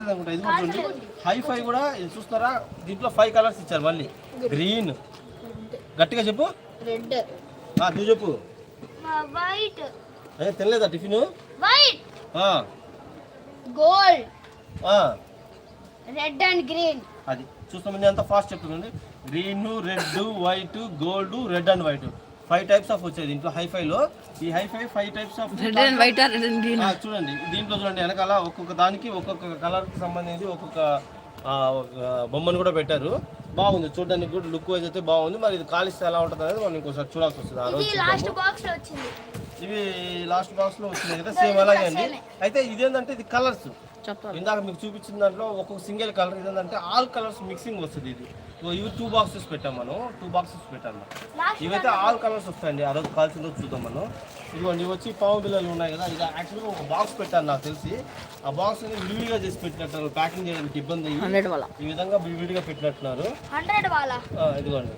ఇది చూడండి హైఫై కూడా ఇది చూస్తారా దీంట్లో 5 కలర్స్ ఇచ్చారు మళ్ళీ గ్రీన్ గట్టిగా చెప్పు రెడ్ నువ్వు చెప్పు వైట్ తినలేదా tiffin white gold red and green అది చూస్తాం నేను అంత ఫాస్ట్ చెప్తుంది green red white gold red and white 5 types of వచ్చాయి దీంట్లో హైఫైలో ఈ hifi 5 types of red and white red and green చూడండి దీంట్లో చూడండి వెనకాల ఒక్కొక్క దానికి ఒక్కొక్క కలర్కి సంబంధించి ఒక్కొక్క బొమ్మను కూడా పెట్టారు బాగుంది చూడడానికి కూడా లుక్ వైజ్ అయితే బాగుంది మరి ఇది కాలిస్తే ఎలా ఉంటుంది అనేది మనం ఇంకోసారి చూడాల్సి వస్తుంది ఆ రోజు ఇవి లాస్ట్ బాక్స్ లో వచ్చింది కదా సేమ్ అలాగే అండి అయితే ఇదేంటంటే ఇది కలర్స్ ఇందాక మీకు చూపించిన దాంట్లో ఒక్కొక్క సింగిల్ కలర్ ఇదేంటంటే ఆల్ కలర్స్ మిక్సింగ్ వస్తుంది ఇది ఇవి 2 బాక్సెస్ పెట్టాం మనం 2 బాక్సెస్ పెట్టాము ఇవైతే ఆల్ కలర్స్ వస్తాయండి ఆ రోజు కాల్చిన రోజు చూద్దాం మనం ఇదిగోండి ఇవి వచ్చి పావు బిల్లలు ఉన్నాయి కదా ఇది యాక్చువల్గా ఒక బాక్స్ పెట్టాను నాకు తెలిసి ఆ బాక్స్ అనేది విడివిడిగా చేసి పెట్టినట్టు ప్యాకింగ్ చేయడానికి ఇబ్బంది ఈ విధంగా విడివిడిగా పెట్టినట్టున్నారు ఇదిగోండి